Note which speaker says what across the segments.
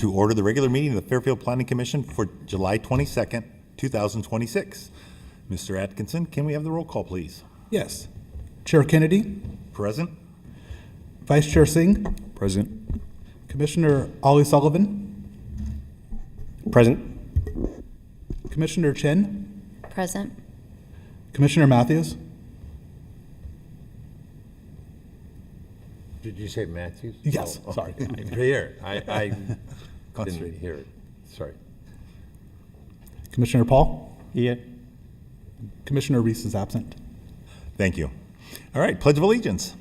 Speaker 1: to order the regular meeting of the Fairfield Planning Commission for July 22nd, 2026. Mr. Atkinson, can we have the roll call, please?
Speaker 2: Yes. Chair Kennedy,
Speaker 1: Present.
Speaker 2: Vice Chair Singh,
Speaker 3: Present.
Speaker 2: Commissioner Ollie Sullivan,
Speaker 3: Present.
Speaker 2: Commissioner Chen,
Speaker 4: Present.
Speaker 2: Commissioner Matthews,
Speaker 5: Did you say Matthews?
Speaker 2: Yes,
Speaker 5: Oh,
Speaker 2: sorry.
Speaker 5: Here, I didn't
Speaker 1: Concentrating.
Speaker 5: hear it. Sorry.
Speaker 2: Commissioner Paul,
Speaker 3: Here.
Speaker 2: Commissioner Reese is absent.
Speaker 1: Thank you. All right, Pledge of Allegiance.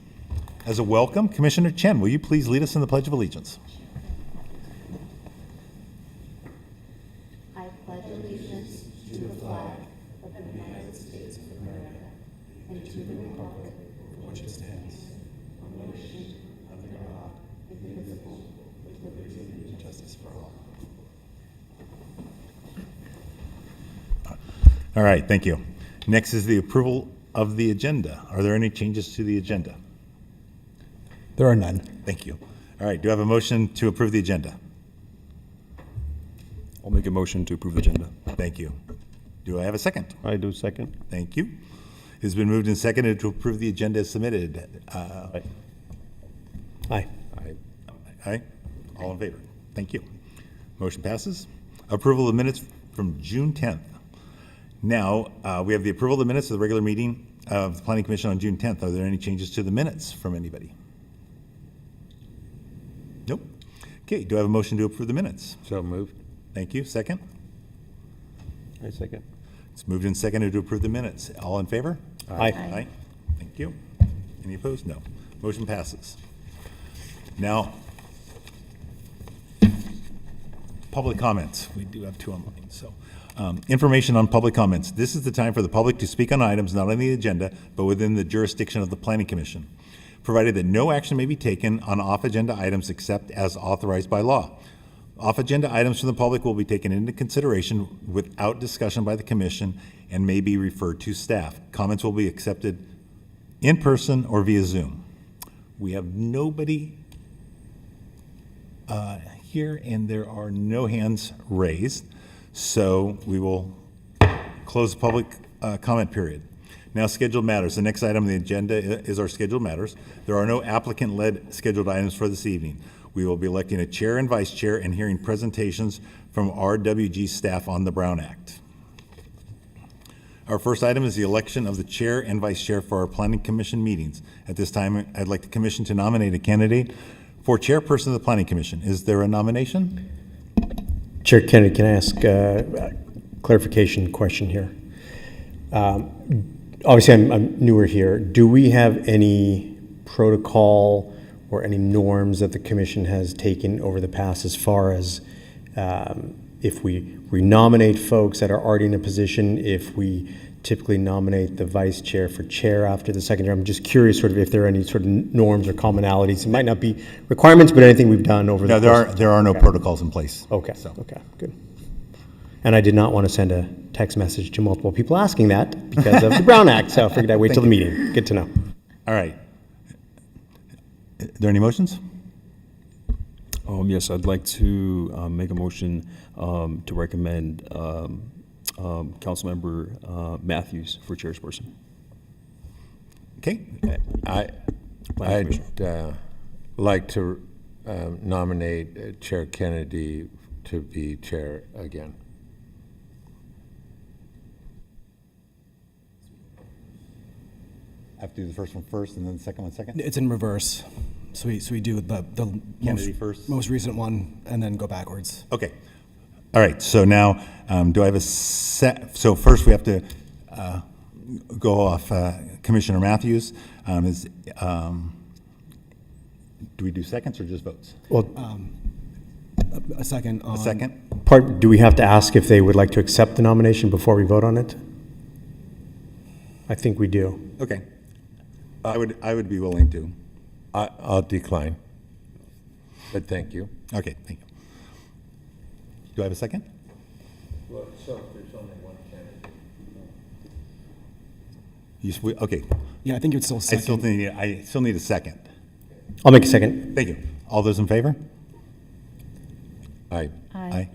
Speaker 1: As a welcome, Commissioner Chen, will you please lead us in the Pledge of Allegiance?
Speaker 4: I pledge allegiance to the flag of the United States of America and to the republic for which it stands, one nation, under God, indivisible, with liberty and justice for all.
Speaker 1: All right, thank you. Next is the approval of the agenda. Are there any changes to the agenda?
Speaker 2: There are none.
Speaker 1: Thank you. All right, do I have a motion to approve the agenda?
Speaker 3: I'll make a motion to approve the agenda.
Speaker 1: Thank you. Do I have a second?
Speaker 3: I do second.
Speaker 1: Thank you. It's been moved and seconded to approve the agenda as submitted.
Speaker 3: Aye.
Speaker 5: I
Speaker 1: Aye? All in favor? Thank you. Motion passes. Approval of minutes from June 10th. Now, we have the approval of the minutes of the regular meeting of the Planning Commission on June 10th. Are there any changes to the minutes from anybody? Nope. Okay, do I have a motion to approve the minutes?
Speaker 5: so moved.
Speaker 1: Thank you. Second?
Speaker 3: I second.
Speaker 1: It's moved and seconded to approve the minutes. All in favor?
Speaker 3: Aye.
Speaker 1: Aye. Thank you. Any opposed? No. Motion passes. Now, public comments. We do have two online, so. Information on public comments. This is the time for the public to speak on items not on the agenda, but within the jurisdiction of the Planning Commission, provided that no action may be taken on off-agenda items except as authorized by law. Off-agenda items from the public will be taken into consideration without discussion by the commission and may be referred to staff. Comments will be accepted in person or via Zoom. We have nobody here, and there are no hands raised, so we will close the public comment period. Now, scheduled matters. The next item on the agenda is our scheduled matters. There are no applicant-led scheduled items for this evening. We will be electing a chair and vice chair and hearing presentations from RWG staff on the Brown Act. Our first item is the election of the chair and vice chair for our Planning Commission meetings. At this time, I'd like the commission to nominate a candidate for chairperson of the Planning Commission. Is there a nomination?
Speaker 6: Chair Kennedy, can I ask a clarification question here? Obviously, I'm newer here. Do we have any protocol or any norms that the commission has taken over the past as far as if we renominate folks that are already in a position, if we typically nominate the vice chair for chair after the second year? I'm just curious sort of if there are any sort of norms or commonalities. It might not be requirements, but anything we've done over the course.
Speaker 1: There are no protocols in place.
Speaker 6: Okay,
Speaker 1: So.
Speaker 6: okay, good. And I did not want to send a text message to multiple people asking that because of the Brown Act, so I figured I'd wait till the meeting. Good to know.
Speaker 1: All right. Are there any motions?
Speaker 3: Yes, I'd like to make a motion to recommend Councilmember Matthews for chairperson.
Speaker 1: Okay.
Speaker 3: Planning
Speaker 5: I'd like to nominate Chair Kennedy to be chair again.
Speaker 1: I have to do the first one first and then the second one second?
Speaker 2: It's in reverse. So we do the
Speaker 1: Kennedy first?
Speaker 2: most recent one and then go backwards.
Speaker 1: Okay. All right, so now, do I have so first we have to go off Commissioner Matthews. Do we do seconds or just votes?
Speaker 6: Well,
Speaker 2: A second on.
Speaker 1: A second?
Speaker 6: do we have to ask if they would like to accept the nomination before we vote on it? I think we do.
Speaker 1: Okay. I would be willing to.
Speaker 5: I'll decline, but thank you.
Speaker 1: Okay, thank you. Do I have a second?
Speaker 5: Well, so there's only one candidate.
Speaker 1: Okay,
Speaker 2: Yeah, I think it's still second.
Speaker 1: I still need a second.
Speaker 6: I'll make a second.
Speaker 1: Thank you. All those in favor?
Speaker 5: Aye.
Speaker 1: Aye.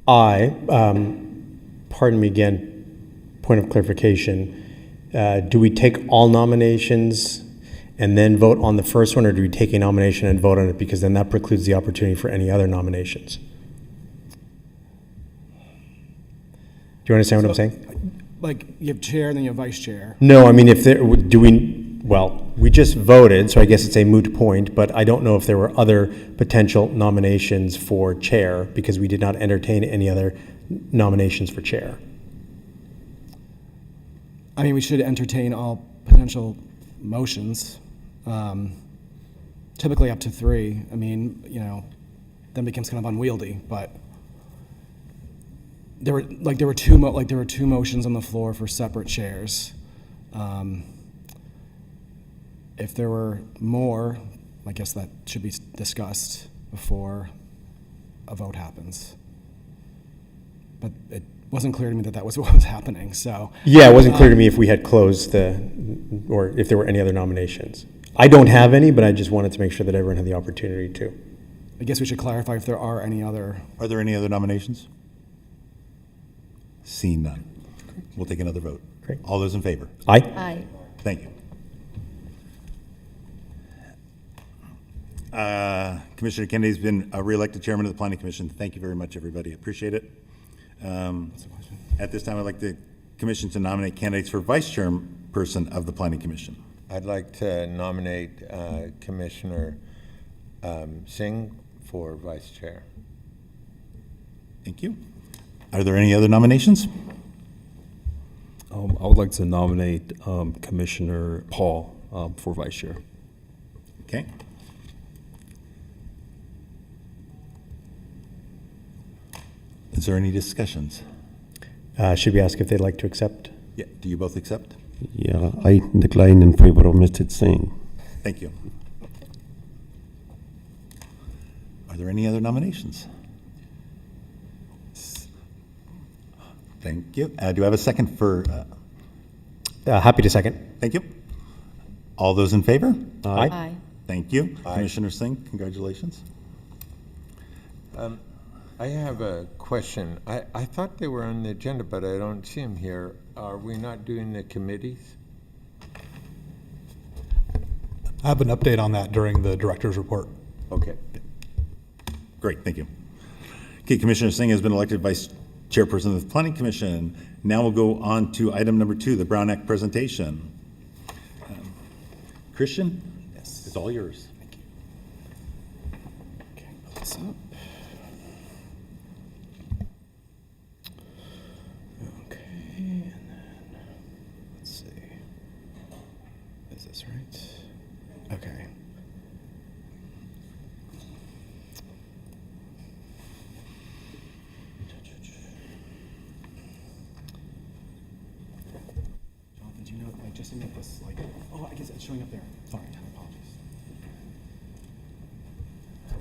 Speaker 3: Aye.
Speaker 6: Pardon me again, point of clarification. Do we take all nominations and then vote on the first one, or do we take a nomination and vote on it? Because then that precludes the opportunity for any other nominations. Do you understand what I'm saying?
Speaker 2: Like, you have chair and then you have vice chair.
Speaker 6: No, I mean, if there, do we, well, we just voted, so I guess it's a moot point, but I don't know if there were other potential nominations for chair, because we did not entertain any other nominations for chair.
Speaker 2: I mean, we should entertain all potential motions, typically up to 3. I mean, then becomes kind of unwieldy, but there were two motions on the floor for separate chairs. If there were more, I guess that should be discussed before a vote happens. But it wasn't clear to me that that was what was happening, so.
Speaker 6: Yeah, it wasn't clear to me if we had closed or if there were any other nominations. I don't have any, but I just wanted to make sure that everyone had the opportunity to.
Speaker 2: I guess we should clarify if there are any other.
Speaker 1: Are there any other nominations? Seeing none. We'll take another vote.
Speaker 6: Great.
Speaker 1: All those in favor?
Speaker 6: Aye?
Speaker 4: Aye.
Speaker 1: Thank you. Commissioner Kennedy's been reelected chairman of the Planning Commission. Thank you very much, everybody. Appreciate it. At this time, I'd like the commission to nominate candidates for vice chairperson of the Planning Commission.
Speaker 5: I'd like to nominate Commissioner Singh for vice chair.
Speaker 1: Thank you. Are there any other nominations?
Speaker 3: I would like to nominate Commissioner Paul for vice chair.
Speaker 1: Okay. Is there any discussions?
Speaker 6: Should we ask if they'd like to accept?
Speaker 1: Yeah. Do you both accept?
Speaker 7: Yeah, I decline in favor of Mr. Singh.
Speaker 1: Thank you. Are there any other nominations? Thank you. Do I have a second for?
Speaker 6: Happy to second.
Speaker 1: Thank you. All those in favor?
Speaker 6: Aye.
Speaker 4: Aye.
Speaker 1: Thank you. Commissioner Singh, congratulations.
Speaker 5: I have a question. I thought they were on the agenda, but I don't see them here. Are we not doing the committees?
Speaker 8: I have an update on that during the director's report.
Speaker 5: Okay.
Speaker 1: Great, thank you. Okay, Commissioner Singh has been elected Vice Chairperson of the Planning Commission. Now we'll go on to item number 2, the Brown Act presentation. Christian? Yes. It's all yours.
Speaker 2: Okay, pull this up. Okay, and then, let's see. Is this right? Okay. Jonathan, do you know, just to make this, oh, I guess it's showing up there. Fine, apologies.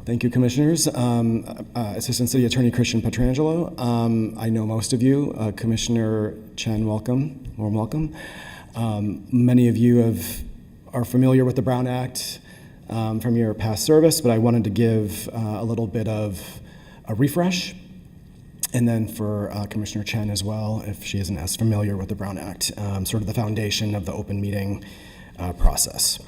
Speaker 2: Thank you, Commissioners. Assistant City Attorney Christian Petrangelo. I know most of you. Commissioner Chen, welcome, warm welcome. Many of you are familiar with the Brown Act from your past service, but I wanted to give a little bit of a refresh. And then for Commissioner Chen as well, if she isn't as familiar with the Brown Act, sort of the foundation of the open meeting process.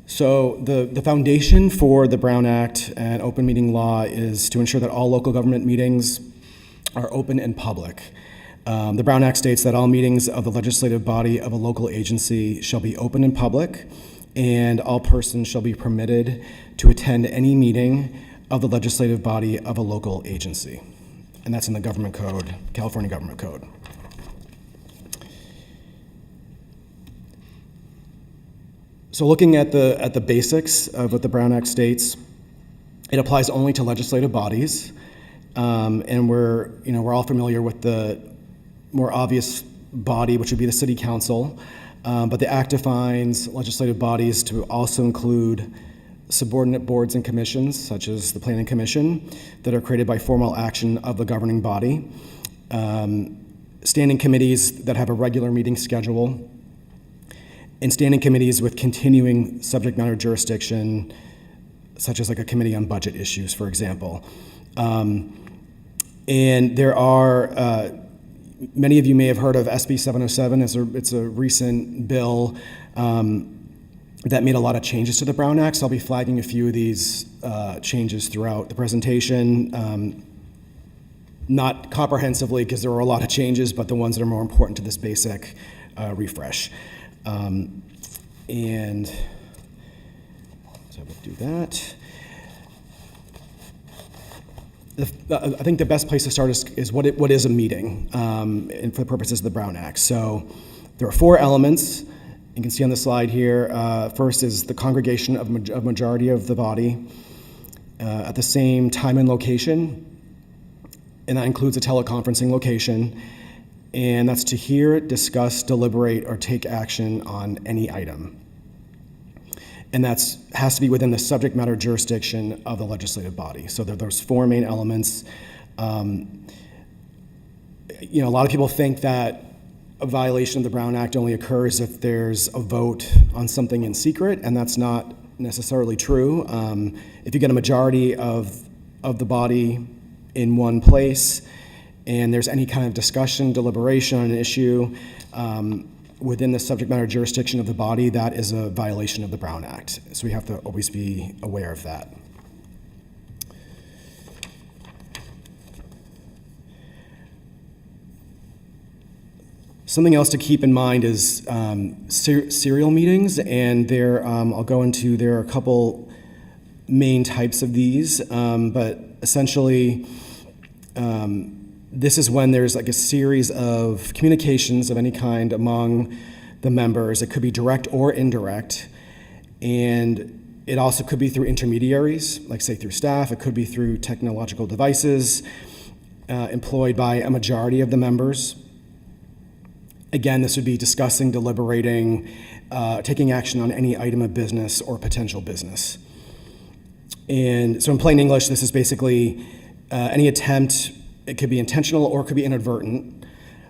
Speaker 2: So the foundation for the Brown Act and open meeting law is to ensure that all local government meetings are open and public. The Brown Act states that all meetings of the legislative body of a local agency shall be open and public, and all persons shall be permitted to attend any meeting of the legislative body of a local agency. And that's in the government code, California Government Code. So looking at the basics of what the Brown Act states, it applies only to legislative bodies, and we're all familiar with the more obvious body, which would be the City Council, but the Act defines legislative bodies to also include subordinate boards and commissions, such as the Planning Commission, that are created by formal action of the governing body. standing committees that have a regular meeting schedule, and standing committees with continuing subject matter jurisdiction, such as like a committee on budget issues, for example. And there are, many of you may have heard of SB 707. It's a recent bill that made a lot of changes to the Brown Act. So I'll be flagging a few of these changes throughout the presentation. Not comprehensively, because there were a lot of changes, but the ones that are more important to this basic refresh. And so we'll do that. I think the best place to start is what is a meeting, and for the purposes of the Brown Act. So there are 4 elements. You can see on the slide here. First is the congregation of majority of the body at the same time and location, and that includes a teleconferencing location, and that's to hear, discuss, deliberate, or take action on any item. And that has to be within the subject matter jurisdiction of the legislative body. So there's 4 main elements. A lot of people think that a violation of the Brown Act only occurs if there's a vote on something in secret, and that's not necessarily true. If you get a majority of the body in one place, and there's any kind of discussion, deliberation on an issue within the subject matter jurisdiction of the body, that is a violation of the Brown Act. So we have to always be aware of that. Something else to keep in mind is serial meetings, and there are a couple main types of these, but essentially this is when there's like a series of communications of any kind among the members. It could be direct or indirect, and it also could be through intermediaries, like say through staff. It could be through technological devices employed by a majority of the members. Again, this would be discussing, deliberating, taking action on any item of business or potential business. And so in plain English, this is basically any attempt, it could be intentional or it could be inadvertent,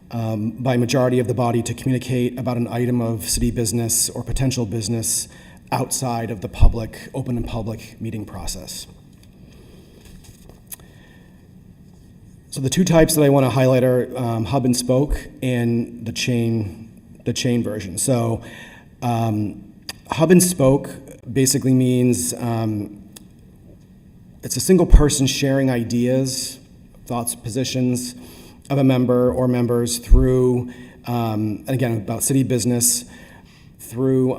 Speaker 2: by majority of the body to communicate about an item of city business or potential business outside of the public, open and public meeting process. So the 2 types that I want to highlight are hub and spoke and the chain version. So hub and spoke basically means it's a single person sharing ideas, thoughts, positions of a member or members through, and again, about city business, through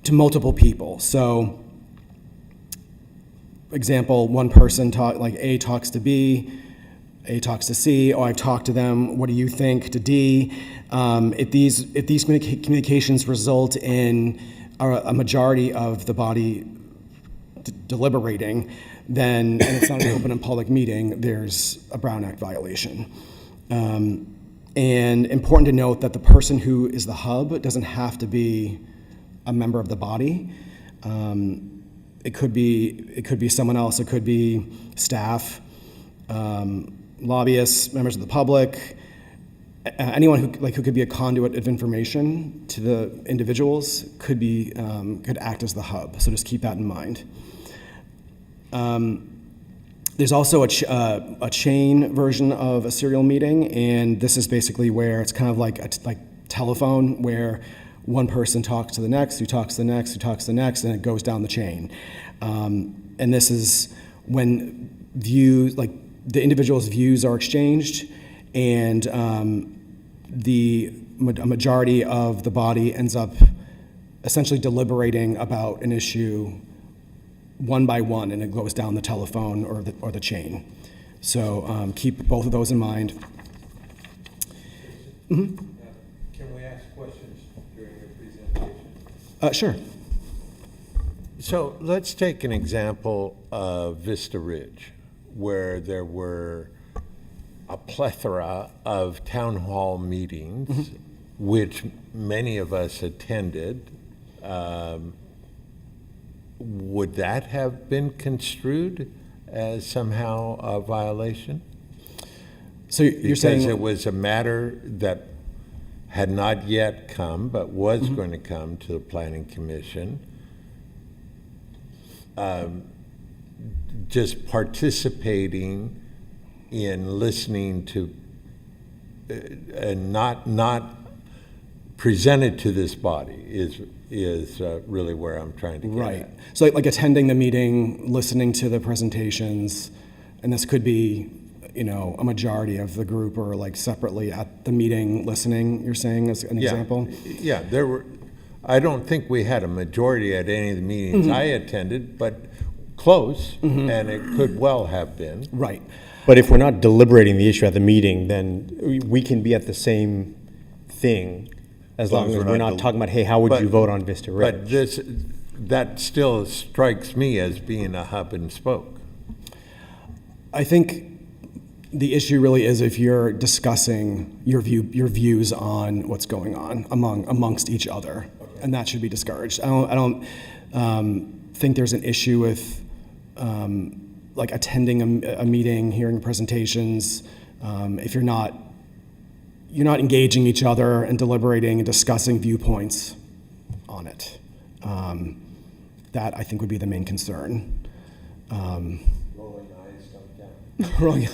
Speaker 2: to multiple people. So, example, one person A talks to B, A talks to C, oh, I've talked to them, what do you think, to D. If these communications result in a majority of the body deliberating, then, and it's not an open and public meeting, there's a Brown Act violation. And important to note that the person who is the hub doesn't have to be a member of the body. It could be someone else. It could be staff, lobbyists, members of the public, anyone who could be a conduit of information to the individuals could act as the hub. So just keep that in mind. There's also a chain version of a serial meeting, and this is basically where it's kind of like telephone, where one person talks to the next, who talks to the next, who talks to the next, and it goes down the chain. And this is when views, like the individual's views are exchanged, and a majority of the body ends up essentially deliberating about an issue one by one, and it goes down the telephone or the chain. So keep both of those in mind. Mm-hmm.
Speaker 5: Can we ask questions during your presentation?
Speaker 2: Sure.
Speaker 5: So let's take an example of Vista Ridge, where there were a plethora of town hall meetings, mm-hmm. which many of us attended. Would that have been construed as somehow a violation?
Speaker 2: So you're saying.
Speaker 5: Because it was a matter that had not yet come, but was
Speaker 2: Mm-hmm.
Speaker 5: going to come to the Planning Commission. Just participating in listening to, and not presented to this body is really where I'm trying to get
Speaker 2: Right.
Speaker 5: at.
Speaker 2: So like attending the meeting, listening to the presentations, and this could be, a majority of the group or like separately at the meeting listening, you're saying as an example?
Speaker 5: Yeah, I don't think we had a majority at any of the meetings I attended, but close, and it could well have been.
Speaker 2: Right.
Speaker 6: But if we're not deliberating the issue at the meeting, then we can be at the same thing as long as we're not talking about, hey, how would you vote on Vista Ridge?
Speaker 5: But that still strikes me as being a hub and spoke.
Speaker 2: I think the issue really is if you're discussing your views on what's going on amongst each other, and that should be discouraged. I don't think there's an issue with like attending a meeting, hearing presentations, if you're not engaging each other and deliberating and discussing viewpoints on it. That I think would be the main concern.
Speaker 5: Rolling eyes don't count.
Speaker 2: Rolling.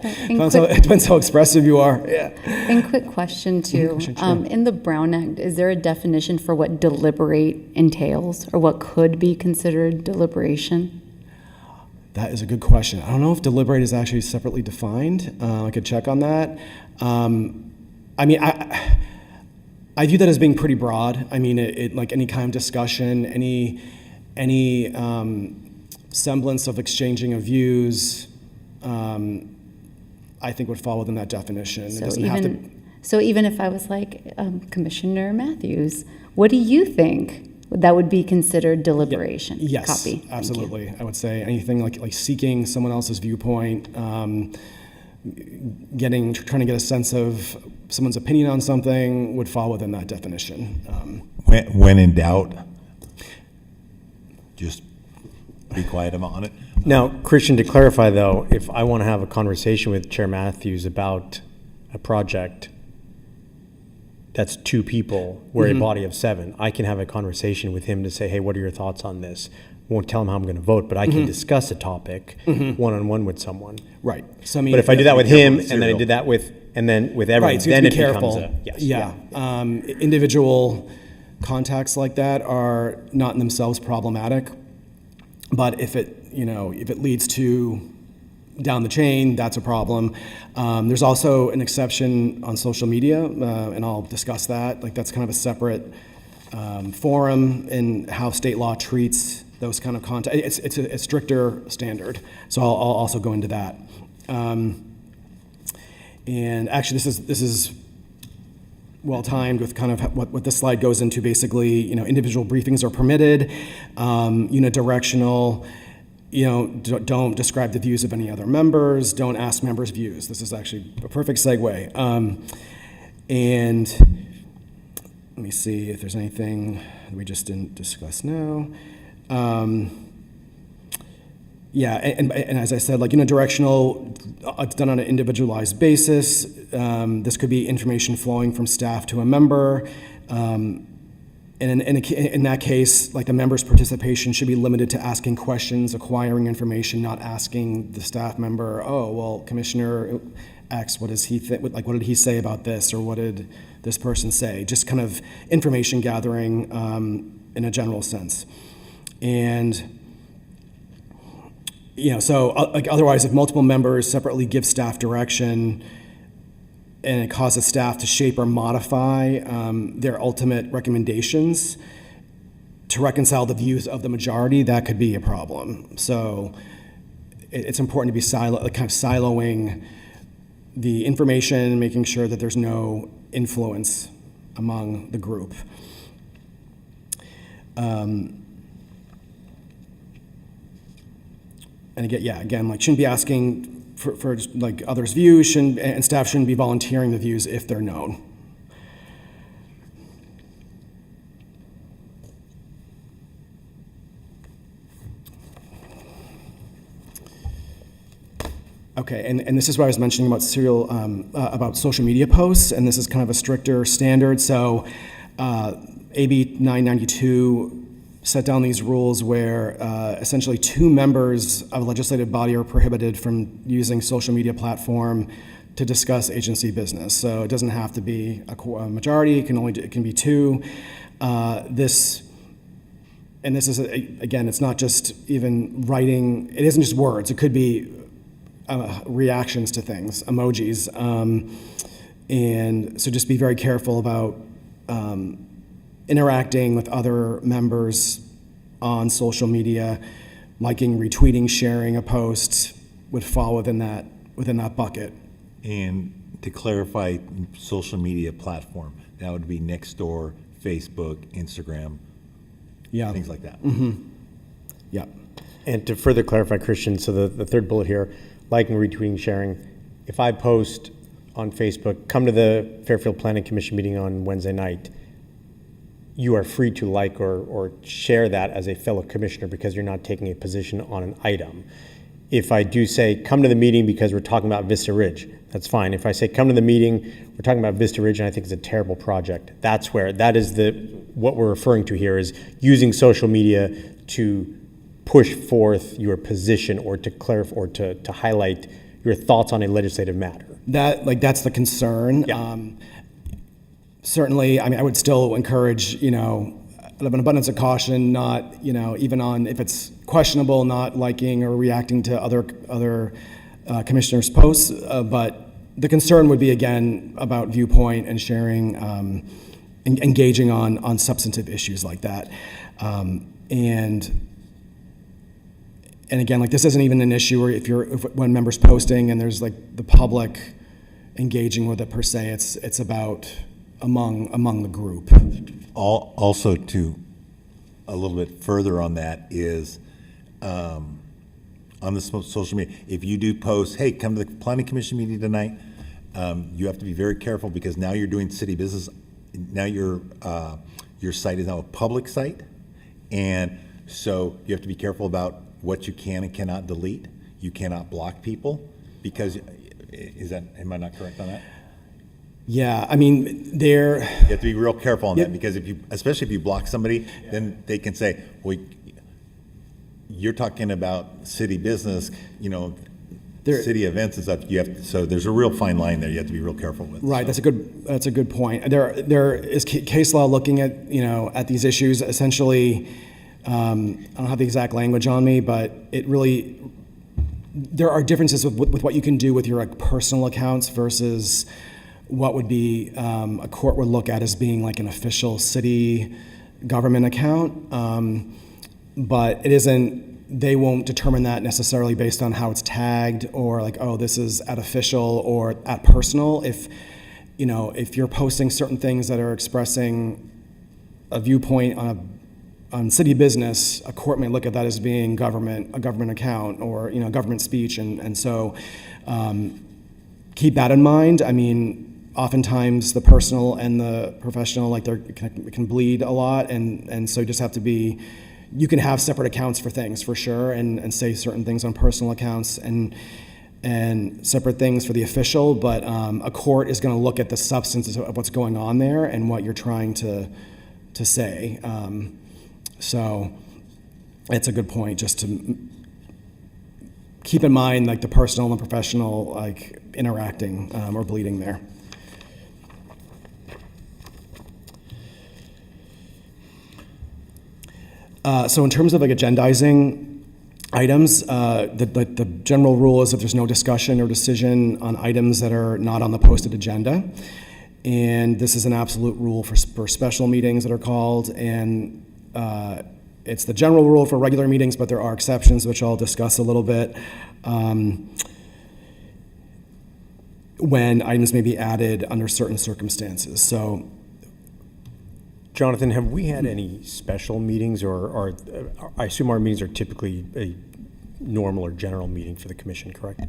Speaker 9: And
Speaker 2: Depends how expressive you are. Yeah.
Speaker 9: and quick question too. In the Brown Act, is there a definition for what deliberate entails or what could be considered deliberation?
Speaker 2: That is a good question. I don't know if deliberate is actually separately defined. I could check on that. I view that as being pretty broad. I mean, it like any kind of discussion, any semblance of exchanging of views, I think would fall within that definition. It doesn't have to.
Speaker 9: So even if I was like, Commissioner Matthews, what do you think that would be considered deliberation?
Speaker 2: Yes,
Speaker 9: Copy. Thank you.
Speaker 2: absolutely. I would say anything like seeking someone else's viewpoint, trying to get a sense of someone's opinion on something would fall within that definition.
Speaker 1: When in doubt, just be quiet on it.
Speaker 6: Now, Christian, to clarify though, if I want to have a conversation with Chair Matthews about a project that's 2 people, we're a body of 7, I can have a conversation with him to say, hey, what are your thoughts on this? Won't tell him how I'm going to vote, but I can discuss a topic one-on-one with someone.
Speaker 2: Right. So I mean,
Speaker 6: But if I do that with him, and then I
Speaker 1: serial.
Speaker 6: did that with everyone,
Speaker 2: right, so you
Speaker 6: then
Speaker 2: have
Speaker 6: it
Speaker 2: to be careful.
Speaker 6: becomes a, yes.
Speaker 2: Yeah. Individual contacts like that are not in themselves problematic, but if it leads to down the chain, that's a problem. There's also an exception on social media, and I'll discuss that. Like that's kind of a separate forum in how state law treats those kind of content. It's a stricter standard, so I'll also go into that. And actually, this is well timed with kind of what this slide goes into. Basically, individual briefings are permitted, unidirectional. Don't describe the views of any other members. Don't ask members' views. This is actually a perfect segue. And let me see if there's anything we just didn't discuss now. And as I said, directional, it's done on an individualized basis. This could be information flowing from staff to a member. And in that case, the member's participation should be limited to asking questions, acquiring information, not asking the staff member, oh, well, Commissioner X, what does he think? What did he say about this, or what did this person say? Just kind of information gathering in a general sense. And so otherwise, if multiple members separately give staff direction, and it causes staff to shape or modify their ultimate recommendations to reconcile the views of the majority, that could be a problem. So it's important to be siloing the information, making sure that there's no influence among the group. And again, shouldn't be asking for others' views, and staff shouldn't be volunteering the views if they're known. Okay, and this is what I was mentioning about about social media posts, and this is kind of a stricter standard. So, AB 992 set down these rules where essentially 2 members of a legislative body are prohibited from using social media platform to discuss agency business. So it doesn't have to be a majority; it can be 2. This is again, it's not just even writing. It isn't just words. It could be reactions to things, emojis, and so just be very careful about interacting with other members on social media, liking, retweeting, sharing a post would fall within that bucket.
Speaker 1: And to clarify, social media platform, that would be Nextdoor, Facebook, Instagram,
Speaker 2: Yeah.
Speaker 1: things like that.
Speaker 2: Yeah.
Speaker 6: And to further clarify, Christian, so the third bullet here, liking, retweeting, sharing. If I post on Facebook, come to the Fairfield Planning Commission meeting on Wednesday night, you are free to like or share that as a fellow commissioner because you're not taking a position on an item. If I do say, come to the meeting because we're talking about Vista Ridge, that's fine. If I say, come to the meeting, we're talking about Vista Ridge and I think it's a terrible project, that is what we're referring to here is using social media to push forth your position or to clarify or to highlight your thoughts on a legislative matter.
Speaker 2: That's the concern.
Speaker 6: Yeah.
Speaker 2: Certainly, I mean, I would still encourage, an abundance of caution, not, even on, if it's questionable, not liking or reacting to other commissioners' posts. But the concern would be, again, about viewpoint and sharing, engaging on substantive issues like that. And again, this isn't even an issue where when members posting and there's the public engaging with it per se, it's about among the group.
Speaker 1: Also, to a little bit further on that is on the social media, if you do post, hey, come to the planning commission meeting tonight, you have to be very careful because now you're doing city business. Now your site is now a public site, and so you have to be careful about what you can and cannot delete. You cannot block people because am I not correct on that?
Speaker 2: Yeah, I mean,
Speaker 1: You have to be real careful on that because especially if you block somebody, then they can say, well, you're talking about city business, city events and stuff. So there's a real fine line there you have to be real careful with.
Speaker 2: Right,
Speaker 1: so.
Speaker 2: that's a good point. There is case law looking at, at these issues. Essentially, I don't have the exact language on me, but there are differences with what you can do with your personal accounts versus what would be a court would look at as being an official city government account. But it isn't, they won't determine that necessarily based on how it's tagged or this is at official or at personal. If you're posting certain things that are expressing a viewpoint on city business, a court may look at that as being a government account or, government speech. And so keep that in mind. I mean, oftentimes the personal and the professional, can bleed a lot. And so you just have to you can have separate accounts for things for sure and say certain things on personal accounts and separate things for the official. But a court is going to look at the substance of what's going on there and what you're trying to say. So it's a good point just to keep in mind the personal and professional interacting or bleeding there. So in terms of agendizing items, the general rule is if there's no discussion or decision on items that are not on the posted agenda. And this is an absolute rule for special meetings that are called. And it's the general rule for regular meetings, but there are exceptions, which I'll discuss a little bit, when items may be added under certain circumstances. So,
Speaker 6: Jonathan, have we had any special meetings or I assume our meetings are typically a normal or general meeting for the commission, correct?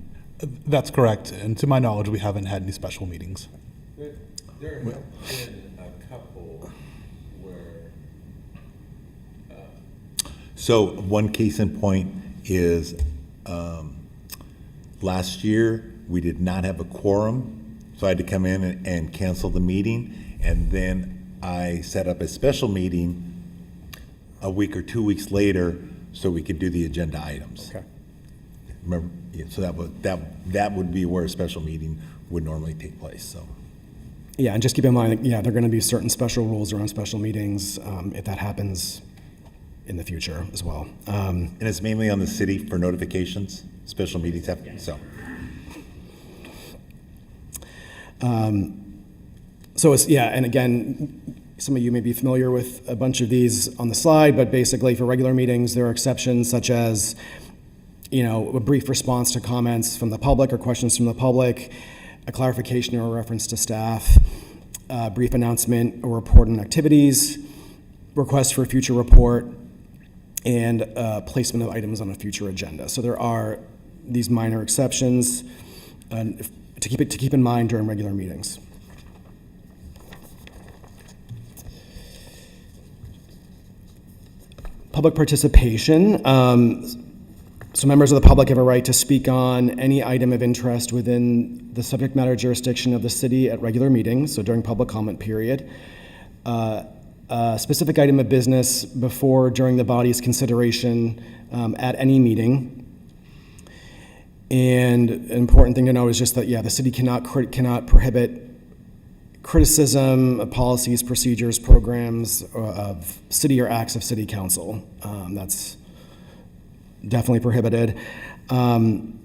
Speaker 8: That's correct. And to my knowledge, we haven't had any special meetings.
Speaker 5: There have been a couple where
Speaker 1: So one case in point is Last year, we did not have a quorum, so I had to come in and cancel the meeting. And then I set up a special meeting a week or 2 weeks later so we could do the agenda items.
Speaker 2: Okay.
Speaker 1: Remember, yeah, so that would be where a special meeting would normally take place, so.
Speaker 2: Yeah, and just keep in mind, yeah, there are going to be certain special rules around special meetings if that happens in the future as well.
Speaker 1: And it's mainly on the city for notifications, special meetings have, so.
Speaker 2: So it's, yeah, and again, some of you may be familiar with a bunch of these on the slide, but basically for regular meetings, there are exceptions such as, a brief response to comments from the public or questions from the public, a clarification or a reference to staff, a brief announcement or report on activities, request for a future report, and placement of items on a future agenda. So there are these minor exceptions to keep in mind during regular meetings. Public participation. So members of the public have a right to speak on any item of interest within the subject matter jurisdiction of the city at regular meetings, so during public comment period. A specific item of business before, during the body's consideration at any meeting. And an important thing to know is just that, the city cannot prohibit criticism of policies, procedures, programs of city or acts of city council. That's definitely prohibited. And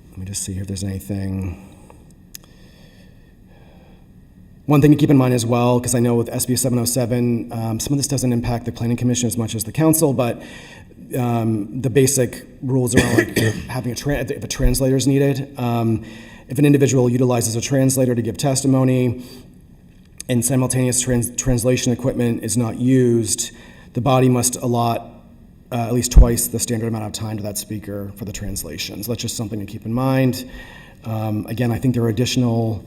Speaker 2: let me just see if there's anything. One thing to keep in mind as well, because I know with SB 707, some of this doesn't impact the Planning Commission as much as the council, but the basic rules around like having if a translator is needed. If an individual utilizes a translator to give testimony and simultaneous translation equipment is not used, the body must allot at least twice the standard amount of time to that speaker for the translation. So that's just something to keep in mind. Again, I think there are additional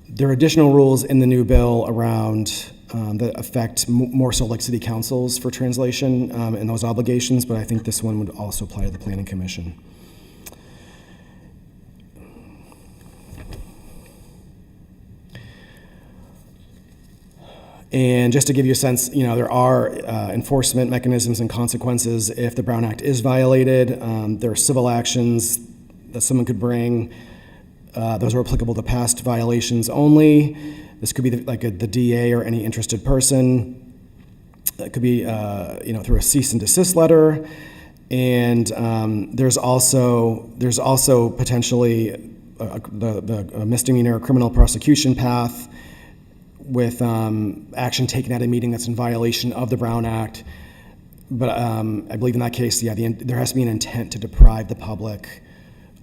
Speaker 2: rules in the new bill around that affect more so like city councils for translation and those obligations, but I think this one would also apply to the Planning Commission. And just to give you a sense, there are enforcement mechanisms and consequences if the Brown Act is violated. There are civil actions that someone could bring. Those are applicable to past violations only. This could be the DA or any interested person. It could be through a cease and desist letter. And there's also potentially the misdemeanor criminal prosecution path with action taken at a meeting that's in violation of the Brown Act. But I believe in that case, there has to be an intent to deprive the public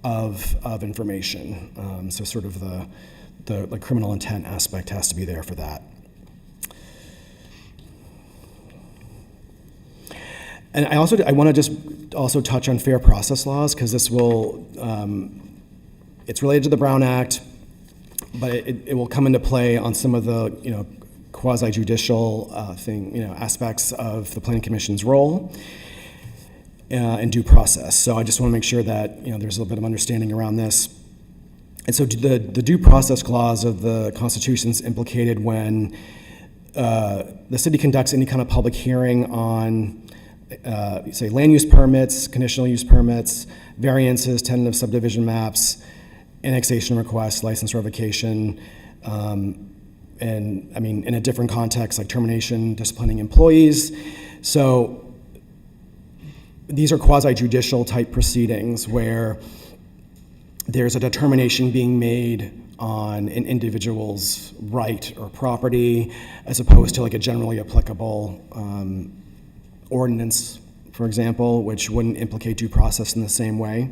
Speaker 2: of information. So sort of the criminal intent aspect has to be there for that. And I want to just also touch on fair process laws, because this will, it's related to the Brown Act, but it will come into play on some of the quasi-judicial aspects of the Planning Commission's role and due process. So I just want to make sure that there's a little bit of understanding around this. And so the due process clause of the Constitution is implicated when the city conducts any kind of public hearing on, say, land use permits, conditional use permits, variances, tentative subdivision maps, annexation requests, license revocation, and I mean, in a different context, like termination, disciplining employees. So these are quasi-judicial type proceedings where there's a determination being made on an individual's right or property, as opposed to like a generally applicable ordinance, for example, which wouldn't implicate due process in the same way.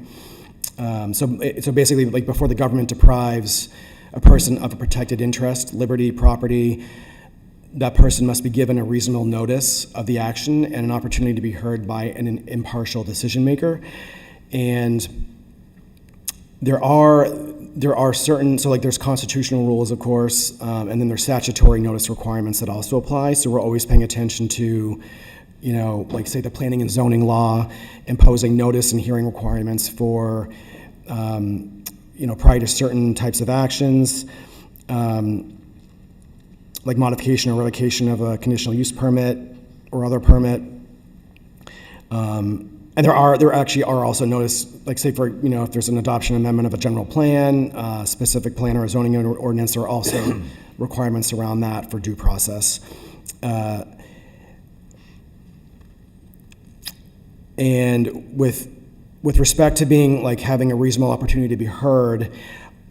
Speaker 2: So basically, like before the government deprives a person of a protected interest, liberty, property, that person must be given a reasonable notice of the action and an opportunity to be heard by an impartial decision maker. And there are certain, so like there's constitutional rules, of course, and then there's statutory notice requirements that also apply. So we're always paying attention to like say the planning and zoning law, imposing notice and hearing requirements for, prior to certain types of actions, like modification or revocation of a conditional use permit or other permit. And there actually are also notice, like say for, if there's an adoption amendment of a general plan, specific plan or a zoning ordinance, there are also requirements around that for due process. And with respect to being like having a reasonable opportunity to be heard,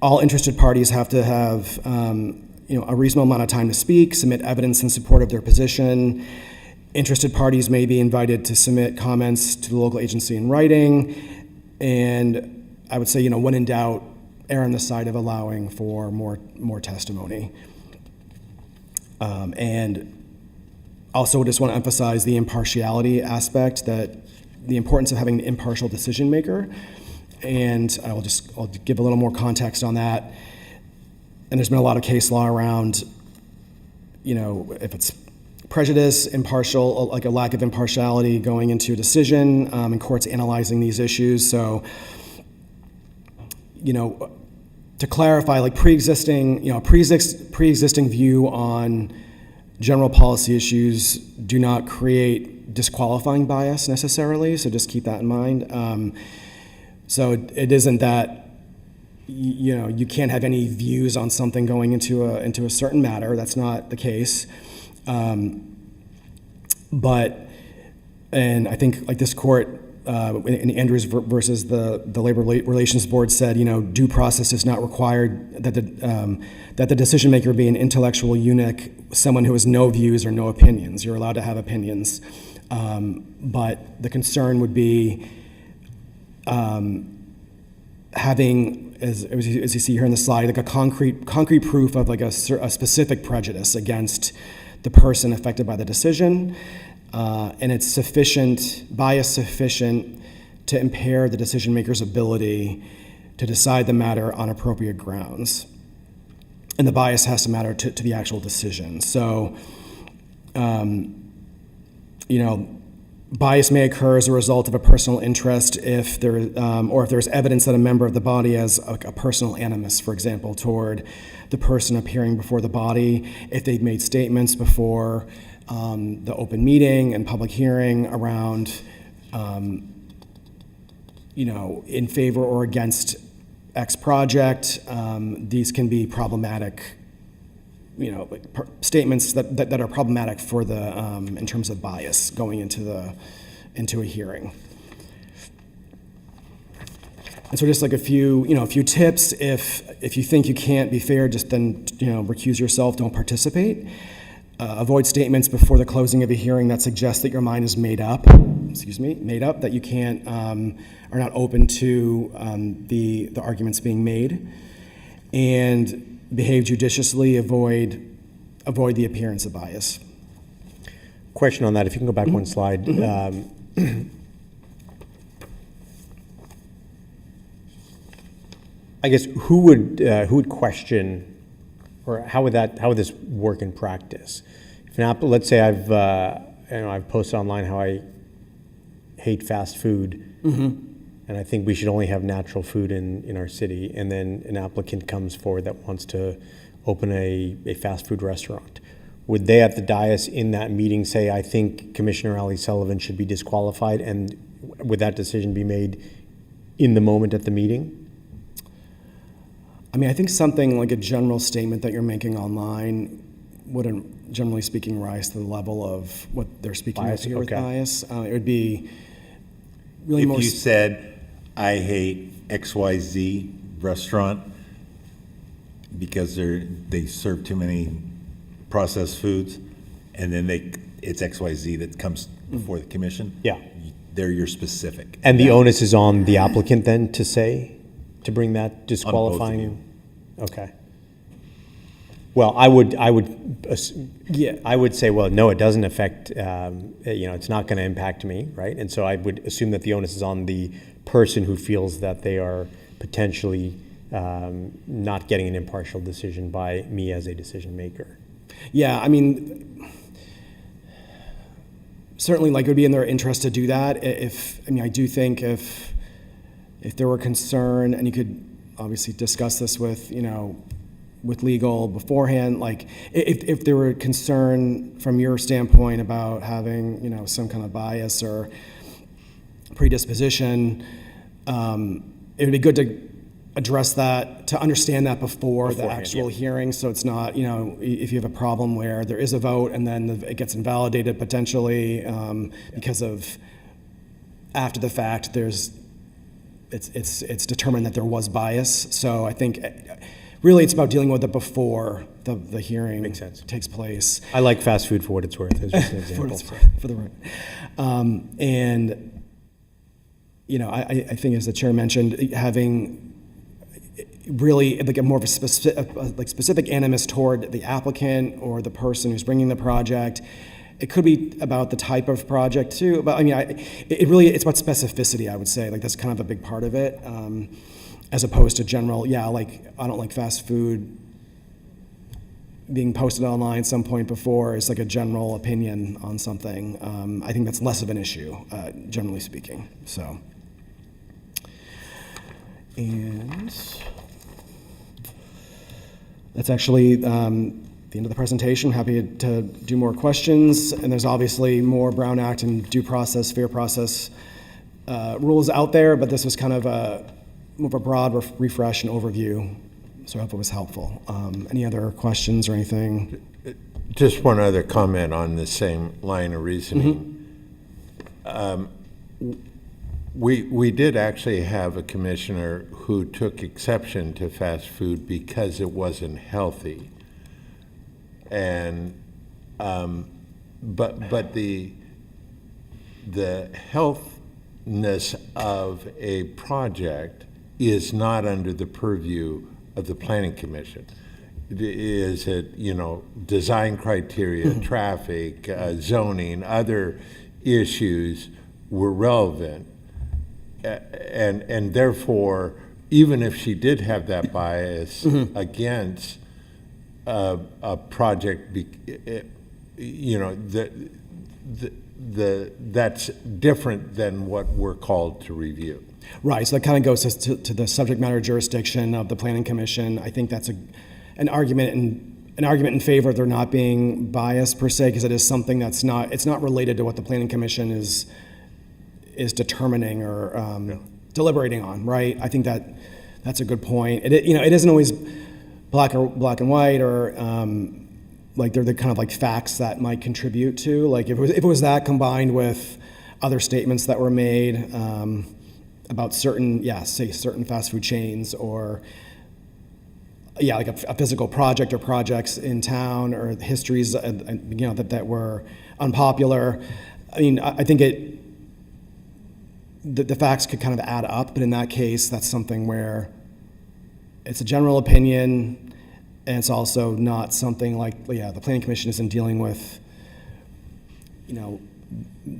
Speaker 2: all interested parties have to have a reasonable amount of time to speak, submit evidence in support of their position. Interested parties may be invited to submit comments to the local agency in writing. And I would say, when in doubt, err on the side of allowing for more testimony. And also just want to emphasize the impartiality aspect, that the importance of having an impartial decision maker. And I'll give a little more context on that. And there's been a lot of case law around, if it's prejudice, impartial, like a lack of impartiality going into a decision, and courts analyzing these issues. So, to clarify, like pre-existing view on general policy issues do not create disqualifying bias necessarily. So just keep that in mind. So it isn't that you can't have any views on something going into a certain matter. That's not the case. But I think like this court in Andrews versus the Labor Relations Board said, due process is not required that the decision maker be an intellectual eunuch, someone who has no views or no opinions. You're allowed to have opinions, but the concern would be having, as you see here in the slide, like a concrete proof of like a specific prejudice against the person affected by the decision, and it's bias sufficient to impair the decision maker's ability to decide the matter on appropriate grounds. And the bias has to matter to the actual decision. So, bias may occur as a result of a personal interest if there's evidence that a member of the body has a personal animus, for example, toward the person appearing before the body, if they've made statements before the open meeting and public hearing around, in favor or against X project. These can be problematic, statements that are problematic for the in terms of bias going into a hearing. And so just like a few tips. If you think you can't be fair, just then recuse yourself. Don't participate. Avoid statements before the closing of a hearing that suggest that your mind is made up. That you can't are not open to the arguments being made, and behave judiciously. Avoid the appearance of bias.
Speaker 6: Question on that, if you can go back one slide. I guess who would question, or how would this work in practice? If let's say I've posted online how I hate fast food, and I think we should only have natural food in our city, and then an applicant comes forward that wants to open a fast food restaurant. Would they at the dais in that meeting say, I think Commissioner Ali Sullivan should be disqualified, and would that decision be made in the moment at the meeting?
Speaker 2: I mean, I think something like a general statement that you're making online wouldn't, generally speaking, rise to the level of what they're speaking of here with bias. It would be really
Speaker 1: If you said, I hate XYZ restaurant because they serve too many processed foods, and then it's XYZ that comes before the commission.
Speaker 6: Yeah.
Speaker 1: They're your specific.
Speaker 6: And the onus is on the applicant then to bring that disqualifying?
Speaker 1: On both of you.
Speaker 6: Okay. Well, I would say, well, no, it doesn't affect, it's not going to impact me, right? And so I would assume that the onus is on the person who feels that they are potentially not getting an impartial decision by me as a decision maker.
Speaker 2: Yeah, I mean, certainly, like, it would be in their interest to do that. I do think if there were concern, and you could obviously discuss this with, with legal beforehand, like, if there were concern from your standpoint about having, some kind of bias or predisposition, it would be good to address that, to understand that before the actual hearing, so it's not, if you have a problem where there is a vote and then it gets invalidated potentially because of, after the fact, it's determined that there was bias. So I think really it's about dealing with it before the hearing
Speaker 6: Makes sense.
Speaker 2: takes place.
Speaker 6: I like fast food for what it's worth, as just an example.
Speaker 2: For the right. And, I think, as the chair mentioned, having really like a more of a specific animus toward the applicant or the person who's bringing the project. It could be about the type of project too, but it's about specificity, I would say. Like, that's kind of a big part of it, as opposed to general, like, I don't like fast food being posted online some point before is like a general opinion on something. I think that's less of an issue, generally speaking, so. And that's actually the end of the presentation. Happy to do more questions. And there's obviously more Brown Act and due process, fair process rules out there, but this was kind of more of a broad refresh and overview. So I hope it was helpful. Any other questions or anything?
Speaker 5: Just one other comment on the same line of reasoning. We did actually have a commissioner who took exception to fast food because it wasn't healthy. And but the healthness of a project is not under the purview of the Planning Commission. Is it, design criteria, traffic, zoning, other issues were relevant, and therefore, even if she did have that bias against a project, that's different than what we're called to review.
Speaker 2: Right, so that kind of goes to the subject matter jurisdiction of the Planning Commission. I think that's an argument in favor of there not being bias per se, because it is something it's not related to what the Planning Commission is determining or deliberating on, right? I think that's a good point. It isn't always black and white, or like they're the kind of like facts that might contribute to, like if it was that combined with other statements that were made about certain fast food chains, or like a physical project or projects in town, or histories that were unpopular. I think the facts could kind of add up, but in that case, that's something where it's a general opinion, and it's also not something like, the Planning Commission isn't dealing with,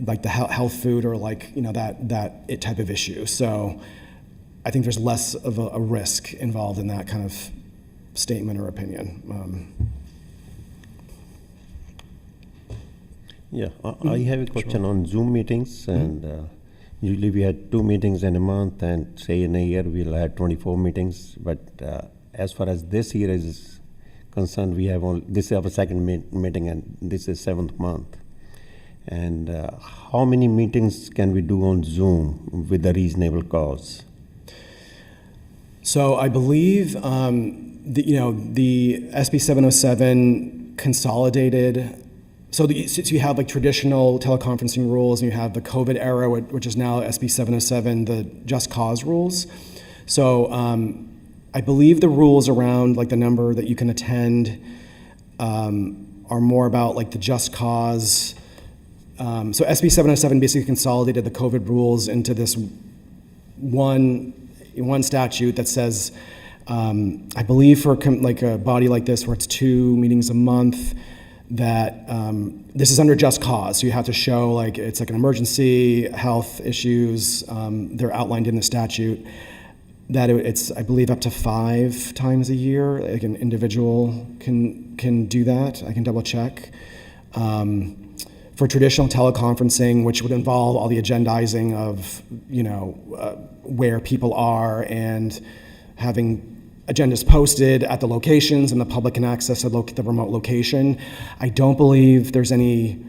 Speaker 2: like the health food or like, that type of issue. So I think there's less of a risk involved in that kind of statement or opinion.
Speaker 7: I have a question on Zoom meetings, and usually we had 2 meetings in a month, and say in a year we'll have 24 meetings. But as far as this year is concerned, we have this is our second meeting, and this is 7th month. And how many meetings can we do on Zoom with a reasonable cause?
Speaker 2: So I believe the SB 707 consolidated. So you have like traditional teleconferencing rules, and you have the COVID era, which is now SB 707, the just cause rules. So I believe the rules around like the number that you can attend are more about like the just cause. So SB 707 basically consolidated the COVID rules into this one statute that says, I believe for like a body like this where it's 2 meetings a month, that this is under just cause. So you have to show like it's like an emergency, health issues, they're outlined in the statute, that it's, I believe, up to 5 times a year. Like an individual can do that. I can double check. for traditional teleconferencing, which would involve all the agendizing of, where people are and having agendas posted at the locations and the public can access the remote location. I don't believe there's any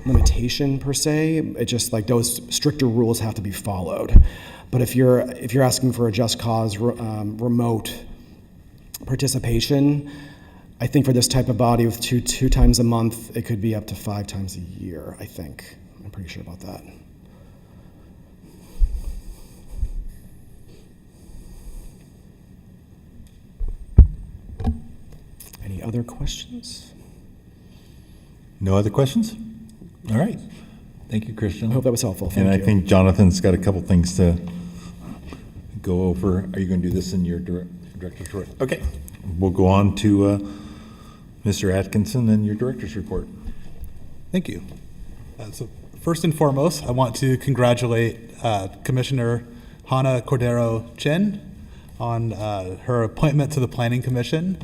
Speaker 2: limitation per se. It just like those stricter rules have to be followed. But if you're asking for a just cause remote participation, I think for this type of body with two times a month, it could be up to 5 times a year, I think. I'm pretty sure about that. Any other questions?
Speaker 1: No other questions? All right. Thank you, Christian.
Speaker 2: I hope that was helpful. Thank
Speaker 1: And
Speaker 2: you.
Speaker 1: I think Jonathan's got a couple things to go over. Are you going to do this in your director's report? Okay. We'll go on to Mr. Atkinson and your director's report.
Speaker 8: Thank you. So first and foremost, I want to congratulate Commissioner Hannah Cordero Chen on her appointment to the Planning Commission.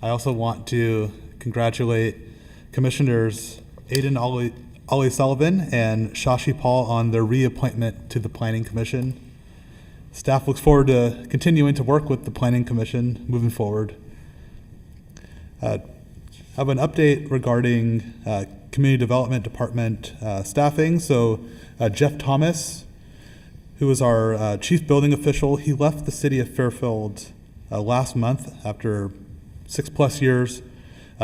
Speaker 8: I also want to congratulate Commissioners Aidan Ollie Sullivan and Shashi Paul on their reappointment to the Planning Commission. Staff looks forward to continuing to work with the Planning Commission moving forward. I have an update regarding Community Development Department staffing. So Jeff Thomas, who is our chief building official, he left the city of Fairfield last month after 6+ years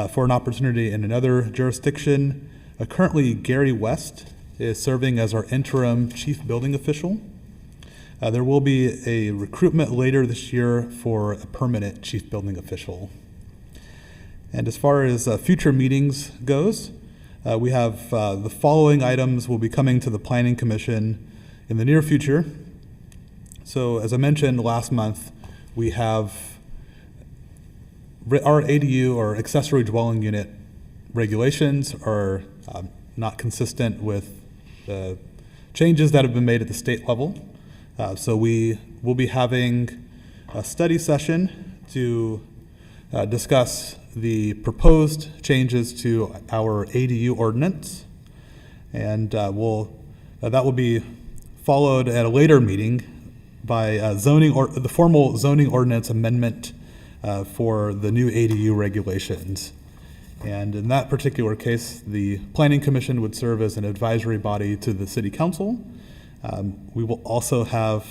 Speaker 8: for an opportunity in another jurisdiction. Currently, Gary West is serving as our interim chief building official. There will be a recruitment later this year for a permanent chief building official. And as far as future meetings goes, we have the following items will be coming to the Planning Commission in the near future. So as I mentioned last month, we have our ADU or accessory dwelling unit regulations are not consistent with the changes that have been made at the state level. So we will be having a study session to discuss the proposed changes to our ADU ordinance. And that will be followed at a later meeting by the formal zoning ordinance amendment for the new ADU regulations. And in that particular case, the Planning Commission would serve as an advisory body to the City Council. We will also have,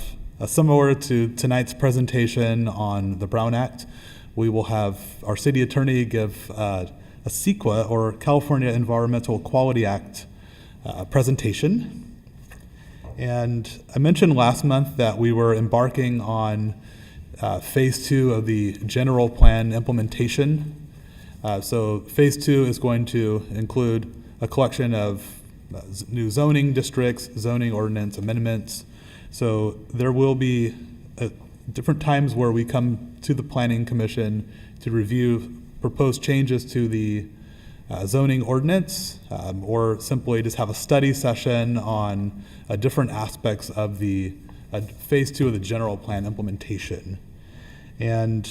Speaker 8: similar to tonight's presentation on the Brown Act, we will have our city attorney give a CEQA, or California Environmental Quality Act, presentation. And I mentioned last month that we were embarking on phase 2 of the general plan implementation. So phase 2 is going to include a collection of new zoning districts, zoning ordinance amendments. So there will be different times where we come to the Planning Commission to review proposed changes to the zoning ordinance, or simply just have a study session on different aspects of the phase 2 of the general plan implementation. And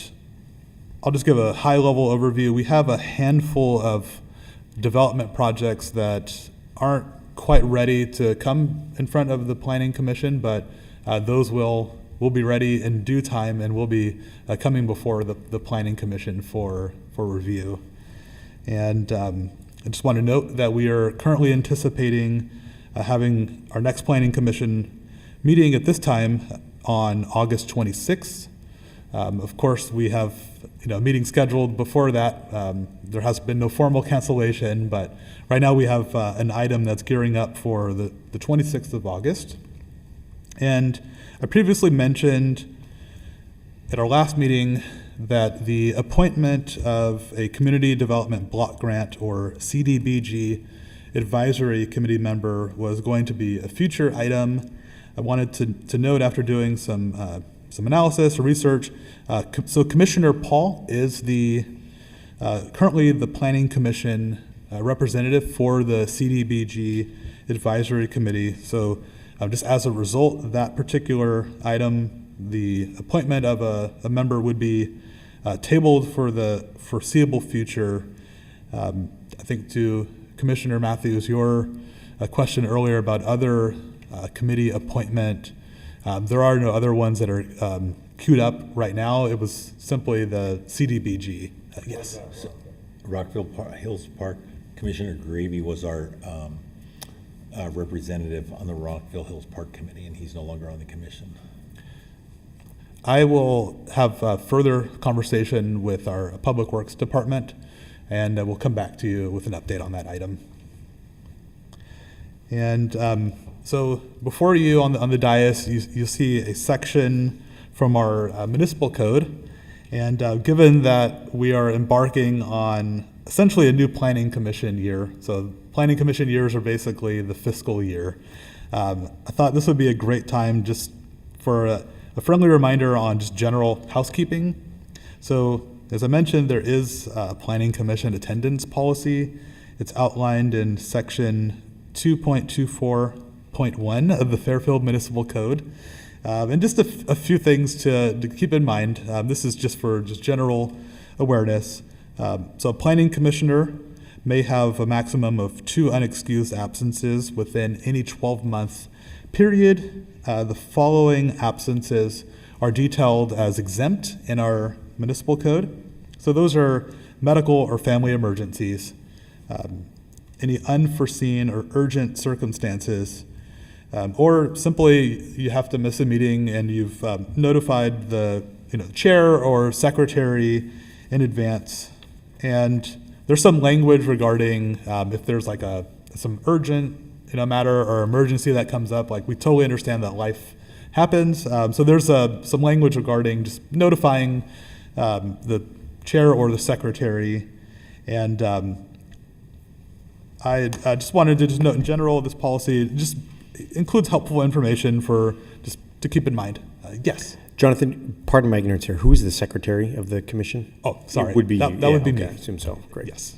Speaker 8: I'll just give a high-level overview. We have a handful of development projects that aren't quite ready to come in front of the Planning Commission, but those will be ready in due time and will be coming before the Planning Commission for review. And I just want to note that we are currently anticipating having our next Planning Commission meeting at this time on August 26th. Of course, we have a meeting scheduled before that. There has been no formal cancellation, but right now we have an item that's gearing up for the 26th of August. And I previously mentioned at our last meeting that the appointment of a Community Development Block Grant, or CDBG, advisory committee member was going to be a future item. I wanted to note, after doing some analysis or research, so Commissioner Paul is currently the Planning Commission representative for the CDBG Advisory Committee. So just as a result of that particular item, the appointment of a member would be tabled for the foreseeable future. I think, to Commissioner Matthews, your a question earlier about other committee appointment. There are no other ones that are queued up right now. It was simply the CDBG. Yes.
Speaker 1: Hills Park, Commissioner Gravy was our representative on the Rockville Hills Park Committee, and he's no longer on the commission.
Speaker 8: I will have further conversation with our Public Works Department, and we'll come back to you with an update on that item. And so before you on the dais, you see a section from our municipal code. And given that we are embarking on essentially a new planning commission year, so planning commission years are basically the fiscal year, I thought this would be a great time just for a friendly reminder on just general housekeeping. So as I mentioned, there is a planning commission attendance policy. It's outlined in section 2.24.1 of the Fairfield Municipal Code. And just a few things to keep in mind. This is just for general awareness. So a planning commissioner may have a maximum of 2 unexcused absences within any 12-month period. The following absences are detailed as exempt in our municipal code. So those are medical or family emergencies, any unforeseen or urgent circumstances, or simply you have to miss a meeting and you've notified the chair or secretary in advance. And there's some language regarding if there's like some urgent matter or emergency that comes up. Like, we totally understand that life happens. So there's some language regarding just notifying the chair or the secretary. And I just wanted to just note in general, this policy just includes helpful information for just to keep in mind. Yes.
Speaker 6: Jonathan, pardon my ignorance here. Who is the secretary of the commission?
Speaker 8: Oh, sorry.
Speaker 6: It would be
Speaker 8: that
Speaker 6: you.
Speaker 8: would be
Speaker 6: okay.
Speaker 8: me.
Speaker 6: I assume so. Great.
Speaker 8: Yes.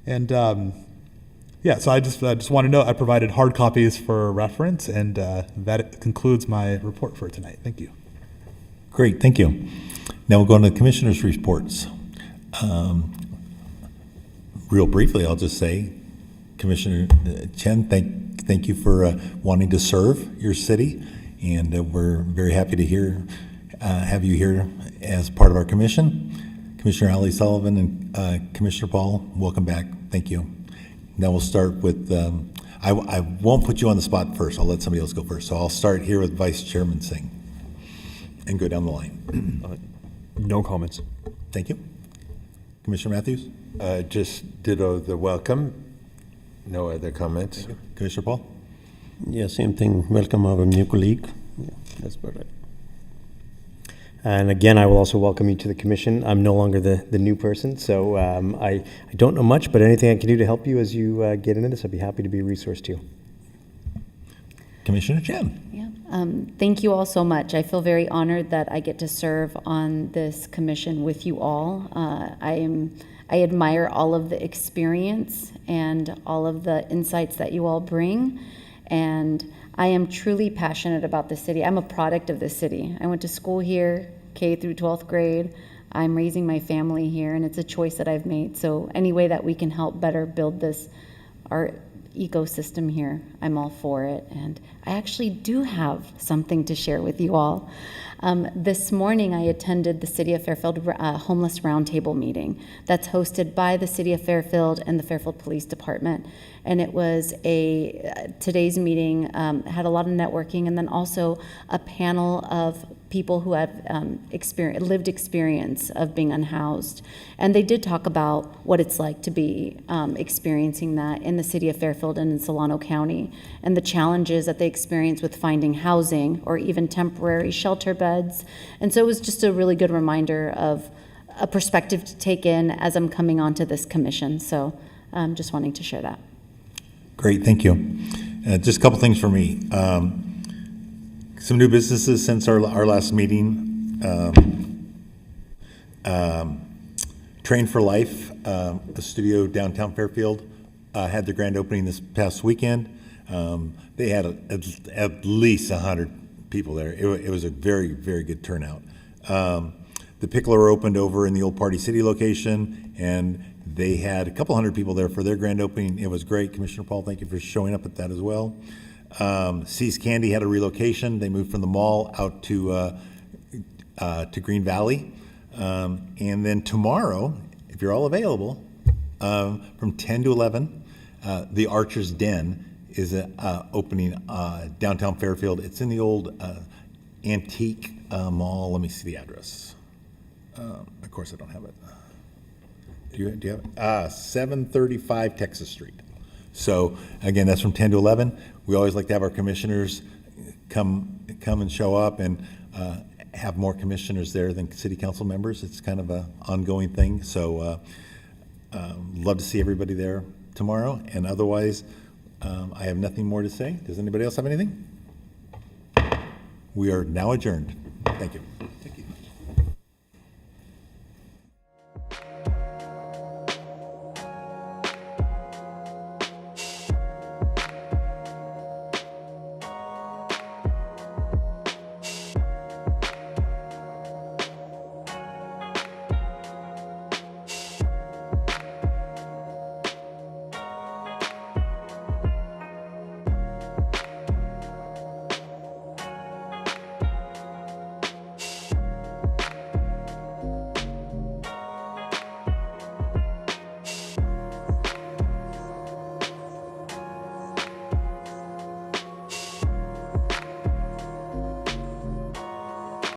Speaker 8: And so I just want to note I provided hard copies for reference, and that concludes my report for tonight. Thank you.
Speaker 1: Great, thank you. Now we'll go on to the commissioners' reports. Real briefly, I'll just say, Commissioner Chen, thank you for wanting to serve your city, and we're very happy to have you here as part of our commission. Commissioner Ali Sullivan and Commissioner Paul, welcome back. Thank you. Now we'll start with, I won't put you on the spot first. I'll let somebody else go first. So I'll start here with Vice Chairman Singh and go down the line.
Speaker 3: No comments.
Speaker 1: Thank you. Commissioner Matthews?
Speaker 5: Just ditto the welcome. No other comments.
Speaker 1: Commissioner Paul?
Speaker 7: Yeah, same thing. Welcome our new colleague. Yeah, that's about it.
Speaker 6: And again, I will also welcome you to the commission. I'm no longer the new person, so I don't know much, but anything I can do to help you as you get into this, I'd be happy to be a resource to you.
Speaker 1: Commissioner Chen?
Speaker 9: Yeah. Thank you all so much. I feel very honored that I get to serve on this commission with you all. I admire all of the experience and all of the insights that you all bring, and I am truly passionate about the city. I'm a product of the city. I went to school here, K through 12th grade. I'm raising my family here, and it's a choice that I've made. So any way that we can help better build our ecosystem here, I'm all for it. And I actually do have something to share with you all. This morning, I attended the City of Fairfield Homeless Roundtable meeting that's hosted by the City of Fairfield and the Fairfield Police Department. And it was today's meeting had a lot of networking, and then also a panel of people who have lived experience of being unhoused. And they did talk about what it's like to be experiencing that in the City of Fairfield and in Solano County, and the challenges that they experience with finding housing or even temporary shelter beds. And so it was just a really good reminder of a perspective to take in as I'm coming onto this commission. So just wanting to share that.
Speaker 1: Great, thank you. Just a couple things for me. Some new businesses since our last meeting. Train for Life, a studio downtown Fairfield, had their grand opening this past weekend. They had at least 100 people there. It was a very, very good turnout. The Pickler opened over in the old Party City location, and They had a couple hundred people there for their grand opening. It was great. Commissioner Paul, thank you for showing up at that as well. See's Candy had a relocation. They moved from the mall out to Green Valley. And then tomorrow, if you're all available, from 10 to 11, the Archer's Den is opening downtown Fairfield. It's in the old antique mall. Let me see the address. Of course, I don't have it. Do you have it? 735 Texas Street. So again, that's from 10 to 11. We always like to have our commissioners come and show up and have more commissioners there than city council members. It's kind of an ongoing thing. So love to see everybody there tomorrow. And otherwise, I have nothing more to say. Does anybody else have anything? We are now adjourned. Thank you.